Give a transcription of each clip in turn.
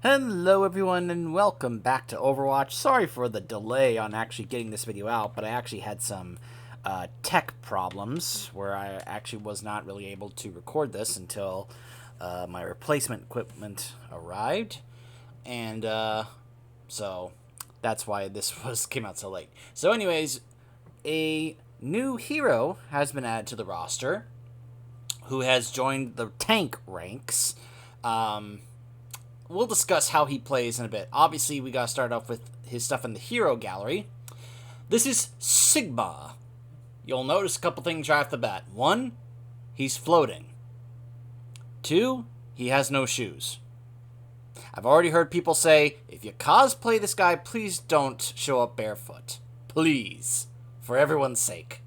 Hello everyone and welcome back to Overwatch. Sorry for the delay on actually getting this video out, but I actually had some tech problems where I actually was not really able to record this until my replacement equipment arrived. And so that's why this came out so late. So anyways, a new hero has been added to the roster who has joined the tank ranks. We'll discuss how he plays in a bit. Obviously, we gotta start off with his stuff in the hero gallery. This is Sigma. You'll notice a couple things right off the bat. One, he's floating. Two, he has no shoes. I've already heard people say, if you cosplay this guy, please don't show up barefoot. Please. For everyone's sake.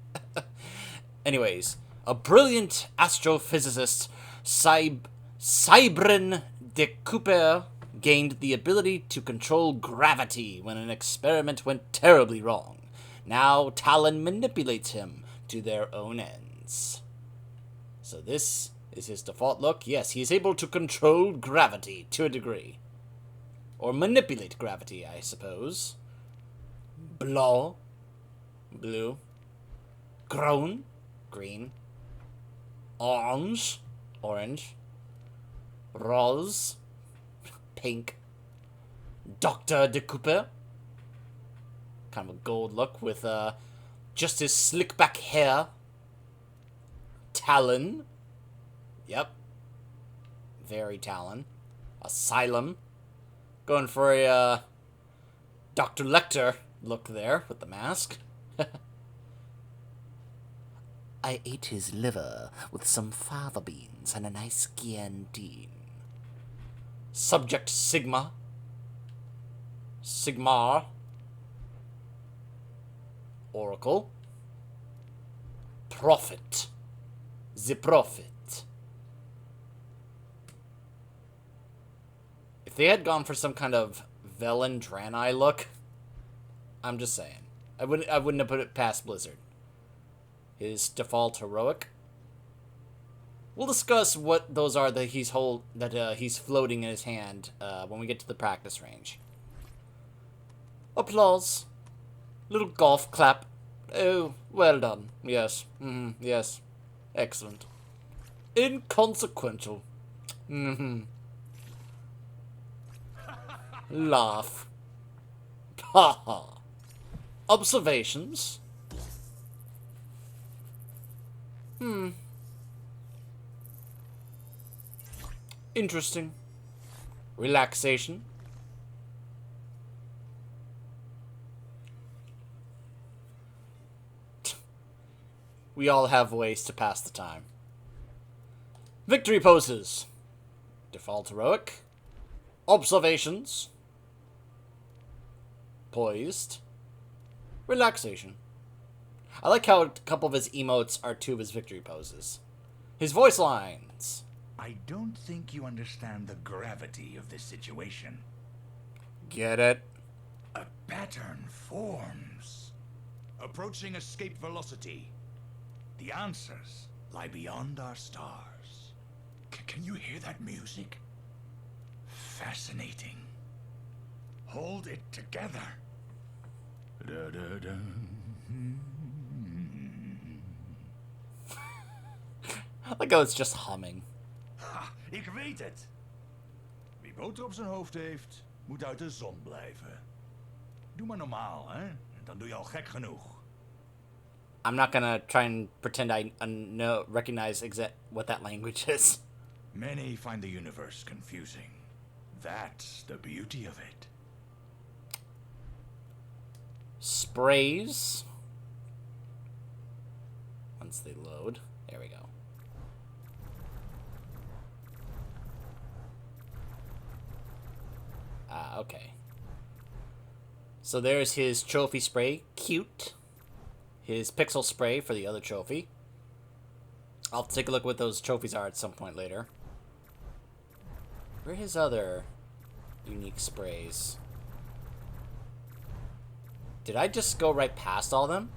Anyways, a brilliant astrophysicist, Cybrin de Cooper gained the ability to control gravity when an experiment went terribly wrong. Now Talon manipulates him to their own ends. So this is his default look. Yes, he is able to control gravity to a degree. Or manipulate gravity, I suppose. Blanc, blue. Groen, green. Orange, orange. Rose, pink. Dr. de Cooper, kind of a gold look with just his slick back hair. Talon, yep, very Talon. Asylum, going for a Dr. Lecter look there with the mask. I ate his liver with some fava beans and a nice Chianti. Subject Sigma. Sigmar. Oracle. Prophet. The Prophet. If they had gone for some kind of Velen Draenei look, I'm just saying. I wouldn't have put it past Blizzard. His default heroic. We'll discuss what those are that he's floating in his hand when we get to the practice range. Applause. Little golf clap. Oh, well done. Yes. Yes. Excellent. Inconsequential. Laugh. Ha ha. Observations. Interesting. Relaxation. We all have ways to pass the time. Victory poses. Default heroic. Observations. Poised. Relaxation. I like how a couple of his emotes are two of his victory poses. His voice lines. I don't think you understand the gravity of this situation. Get it? A pattern forms. Approaching escape velocity. The answers lie beyond our stars. Can you hear that music? Fascinating. Hold it together. Da-da-da. I like how it's just humming. Ha, ik weet het. Wie boter op zijn hoofd heeft, moet uit de zon blijven. Doe maar normaal, hè? Dan doe je al gek genoeg. I'm not gonna try and pretend I recognize what that language is. Many find the universe confusing. That's the beauty of it. Sprays. Once they load. There we go. Okay. So there's his trophy spray. Cute. His pixel spray for the other trophy. I'll take a look what those trophies are at some point later. Where are his other unique sprays? Did I just go right past all of them?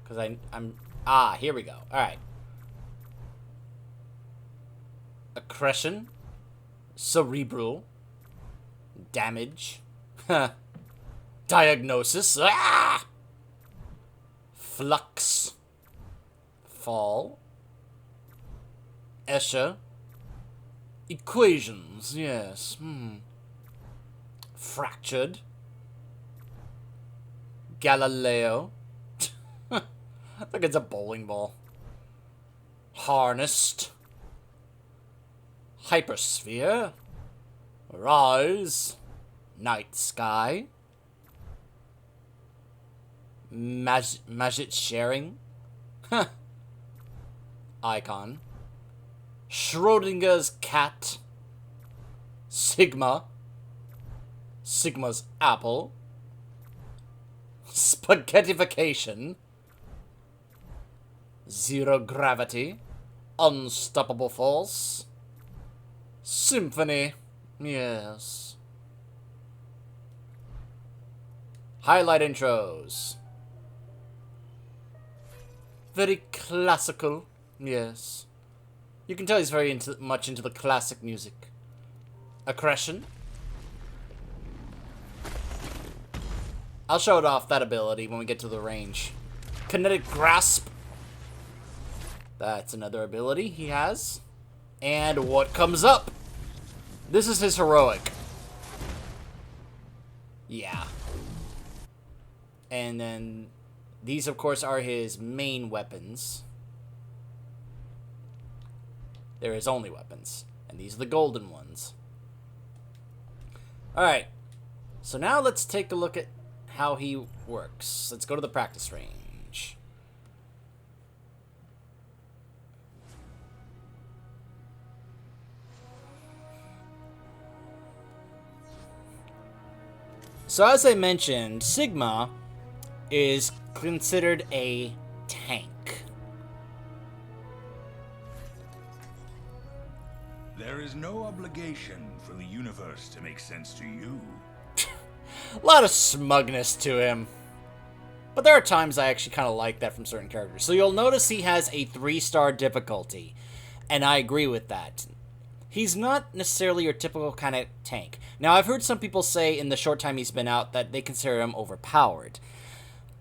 Because I'm... Ah, here we go. Alright. Accretion. Cerebral. Damage. Diagnosis. Ah! Flux. Fall. Escher. Equations, yes. Fractured. Galileo. Look, it's a bowling ball. Harnessed. Hypersphere. Rise. Night sky. Magic sharing. Icon. Schrodinger's cat. Sigma. Sigma's apple. Spaghettification. Zero gravity. Unstoppable force. Symphony. Yes. Highlight intros. Very classical. Yes. You can tell he's very much into the classic music. Accretion. I'll show it off, that ability, when we get to the range. Kinetic Grasp. That's another ability he has. And what comes up? This is his heroic. Yeah. And then these, of course, are his main weapons. They're his only weapons. And these are the golden ones. Alright. So now let's take a look at how he works. Let's go to the practice range. So as I mentioned, Sigma is considered a tank. There is no obligation for the universe to make sense to you. A lot of smugness to him. But there are times I actually kind of like that from certain characters. So you'll notice he has a 3-star difficulty. And I agree with that. He's not necessarily your typical kind of tank. Now, I've heard some people say in the short time he's been out that they consider him overpowered.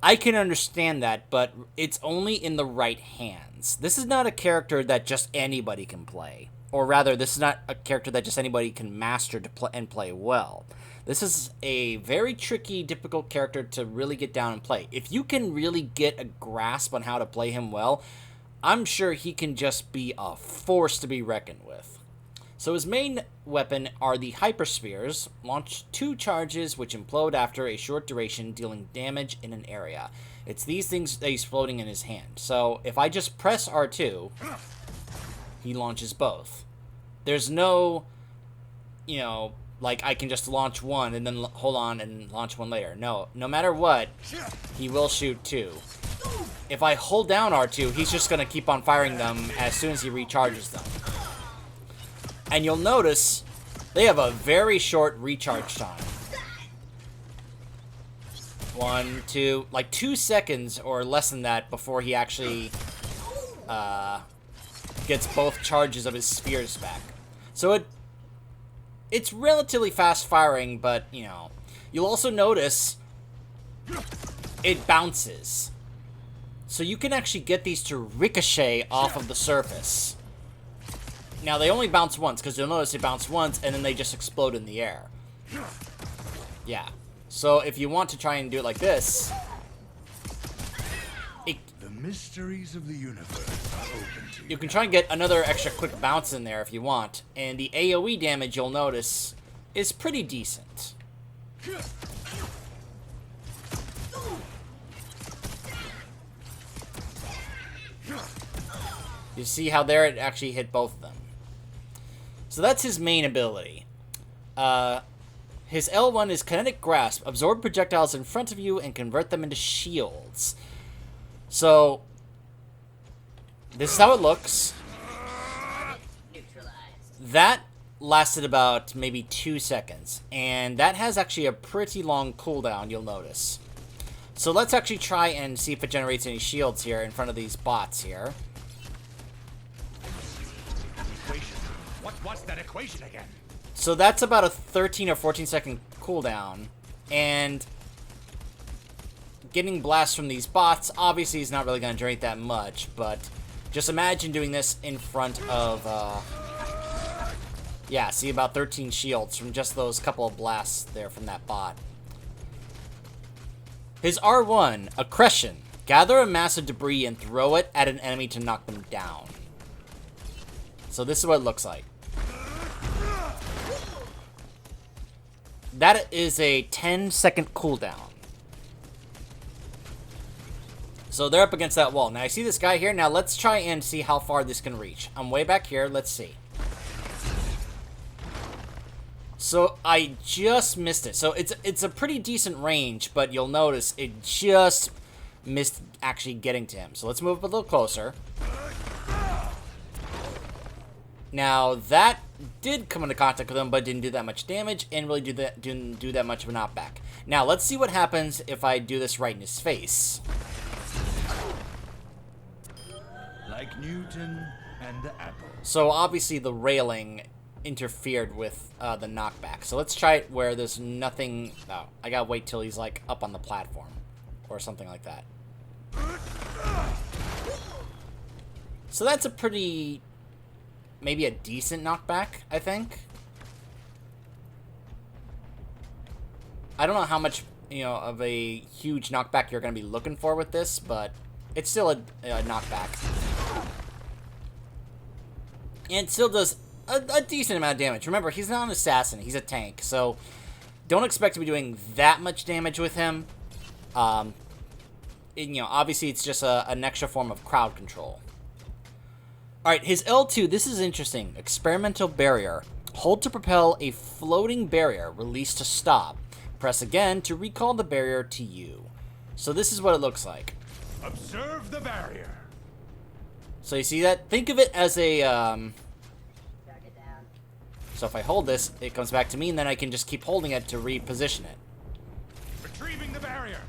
I can understand that, but it's only in the right hands. This is not a character that just anybody can play. Or rather, this is not a character that just anybody can master to play well. This is a very tricky, difficult character to really get down and play. If you can really get a grasp on how to play him well, I'm sure he can just be a force to be reckoned with. So his main weapon are the Hyperspheres. Launch 2 charges which implode after a short duration, dealing damage in an area. It's these things that he's floating in his hand. So if I just press R2, he launches both. There's no, like I can just launch one and then hold on and launch one later. No matter what, he will shoot 2. If I hold down R2, he's just going to keep on firing them as soon as he recharges them. And you'll notice they have a very short recharge time. 1, 2, like 2 seconds or less than that before he actually gets both charges of his spheres back. So it's relatively fast firing, but, you'll also notice it bounces. So you can actually get these to ricochet off of the surface. Now, they only bounce once, because you'll notice they bounce once, and then they just explode in the air. Yeah. So if you want to try and do it like this... The mysteries of the universe are open to you. You can try and get another extra quick bounce in there if you want. And the AoE damage, you'll notice, is pretty decent. You see how there it actually hit both of them. So that's his main ability. His L1 is Kinetic Grasp. Absorb projectiles in front of you and convert them into shields. So, this is how it looks. That lasted about maybe 2 seconds. And that has actually a pretty long cooldown, you'll notice. So let's actually try and see if it generates any shields here in front of these bots here. What's that equation again? So that's about a 13 or 14 second cooldown. And getting blasts from these bots obviously is not really going to generate that much, but just imagine doing this in front of, yeah, see about 13 shields from just those couple of blasts there from that bot. His R1, Aggression. Gather a mass of debris and throw it at an enemy to knock them down. So this is what it looks like. That is a 10-second cooldown. So they're up against that wall. Now I see this guy here. Now let's try and see how far this can reach. I'm way back here. Let's see. So I just missed it. So it's a pretty decent range, but you'll notice it just missed actually getting to him. So let's move up a little closer. Now that did come into contact with him, but didn't do that much damage and really didn't do that much of a knockback. Now let's see what happens if I do this right in his face. Like Newton and the apple. So obviously the railing interfered with the knockback. So let's try it where there's nothing. Oh, I gotta wait till he's like up on the platform or something like that. So that's a pretty, maybe a decent knockback, I think. I don't know how much, of a huge knockback you're going to be looking for with this, but it's still a knockback. And it still does a decent amount of damage. Remember, he's not an assassin, he's a tank, so don't expect to be doing that much damage with him. Obviously it's just an extra form of crowd control. Alright, his L2, this is interesting. Experimental barrier. Hold to propel a floating barrier. Release to stop. Press again to recall the barrier to you. So this is what it looks like. Observe the barrier. So you see that? Think of it as a, So if I hold this, it comes back to me, and then I can just keep holding it to reposition it. Retrieving the barrier.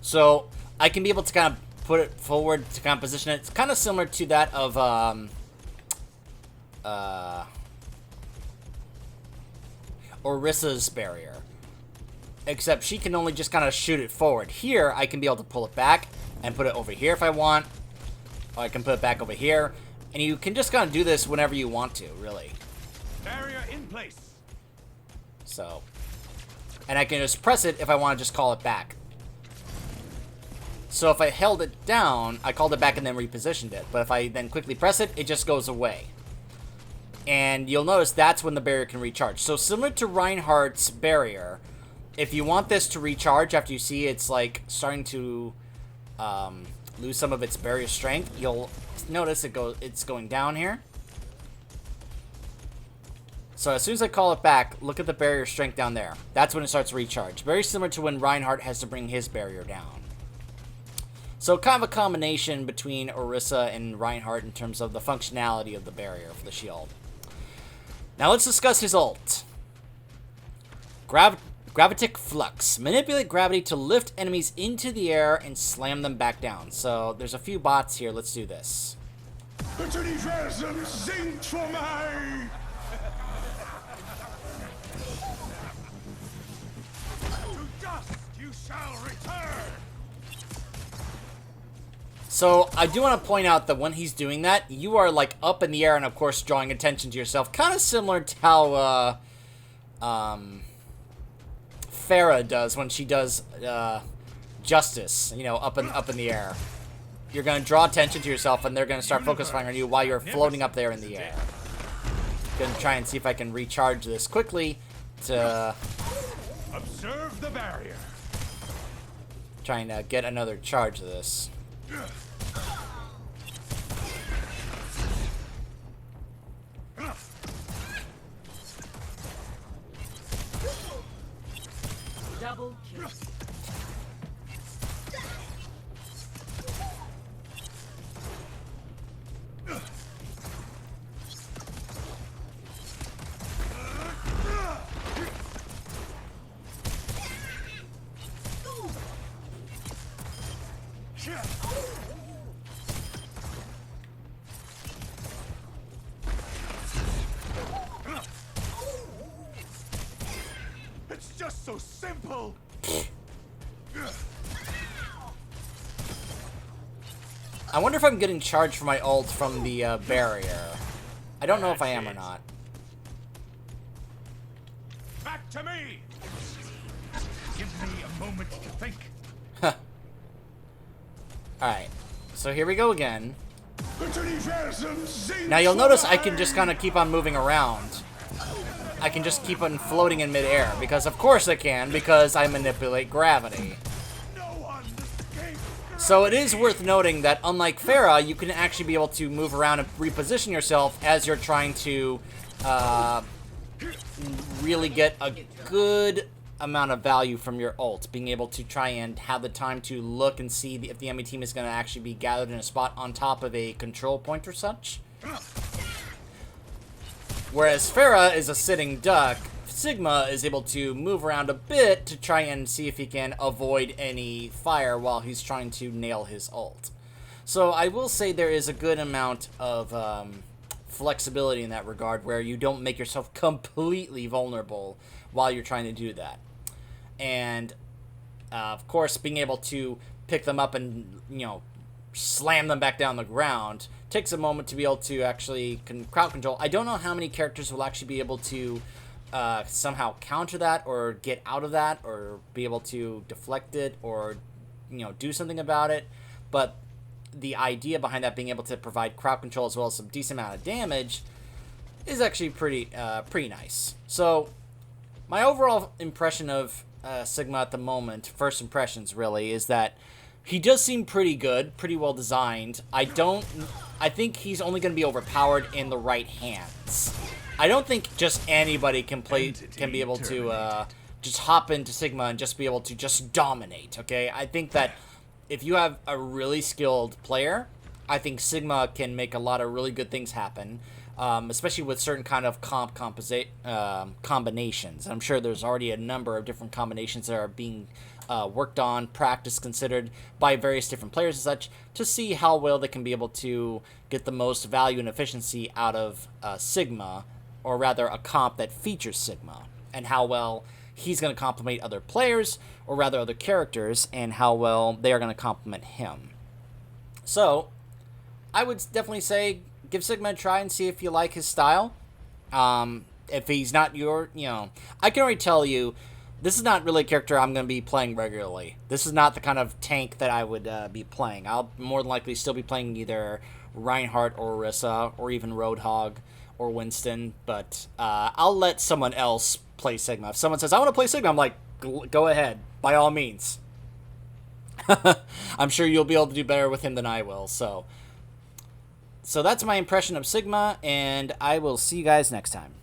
So I can be able to kind of put it forward to kind of position it. It's kind of similar to that of Orissa's barrier, except she can only just kind of shoot it forward. Here I can be able to pull it back and put it over here if I want, or I can put it back over here, and you can just kind of do this whenever you want to, really. Barrier in place. So, and I can just press it if I want to just call it back. So if I held it down, I called it back and then repositioned it. But if I then quickly press it, it just goes away. And you'll notice that's when the barrier can recharge. So similar to Reinhardt's barrier, if you want this to recharge after you see it's like starting to lose some of its barrier strength, you'll notice it's going down here. So as soon as I call it back, look at the barrier strength down there. That's when it starts to recharge. Very similar to when Reinhardt has to bring his barrier down. So kind of a combination between Orisa and Reinhardt in terms of the functionality of the barrier for the shield. Now let's discuss his ult. Gravitic Flux. Manipulate gravity to lift enemies into the air and slam them back down. So there's a few bots here. Let's do this. Das Universum singt vor mir. To dust you shall return. So I do want to point out that when he's doing that, you are like up in the air and of course drawing attention to yourself. Kind of similar to how Farah does when she does Justice, up in the air. You're going to draw attention to yourself and they're going to start focusing on you while you're floating up there in the air. Going to try and see if I can recharge this quickly to Observe the barrier. trying to get another charge of this. Double kill. just so simple. I wonder if I'm getting charged for my ult from the barrier. I don't know if I am or not. Back to me. Give me a moment to think. Alright, so here we go again. Now you'll notice I can just kind of keep on moving around. I can just keep on floating in midair, because of course I can, because I manipulate gravity. So it is worth noting that unlike Pharah, you can actually be able to move around and reposition yourself as you're trying to really get a good amount of value from your ult, being able to try and have the time to look and see if the enemy team is going to actually be gathered in a spot on top of a control point or such. Whereas Pharah is a sitting duck, Sigma is able to move around a bit to try and see if he can avoid any fire while he's trying to nail his ult. So I will say there is a good amount of flexibility in that regard, where you don't make yourself completely vulnerable while you're trying to do that. And of course, being able to pick them up and, you know, slam them back down the ground takes a moment to be able to actually crowd control. I don't know how many characters will actually be able to somehow counter that, or get out of that, or be able to deflect it, or, you know, do something about it. But the idea behind that, being able to provide crowd control as well as some decent amount of damage, is actually pretty nice. So my overall impression of Sigma at the moment, first impressions really, is that he does seem pretty good, pretty well designed. I think he's only going to be overpowered in the right hands. I don't think just anybody can be able to just hop into Sigma and just be able to just dominate, okay? I think that if you have a really skilled player, I think Sigma can make a lot of really good things happen, especially with certain kind of combinations. I'm sure there's already a number of different combinations that are being worked on, practiced, considered by various different players and such, to see how well they can be able to get the most value and efficiency out of Sigma, or rather a comp that features Sigma, and how well he's going to complement other players, or rather other characters, and how well they are going to complement him. So I would definitely say give Sigma a try and see if you like his style. If he's not your, you know, I can already tell you, this is not really a character I'm going to be playing regularly. This is not the kind of tank that I would be playing. I'll more than likely still be playing either Reinhardt or Orisa, or even Roadhog or Winston, but I'll let someone else play Sigma. If someone says, I want to play Sigma, I'm like, go ahead, by all means. I'm sure you'll be able to do better with him than I will, so that's my impression of Sigma, and I will see you guys next time.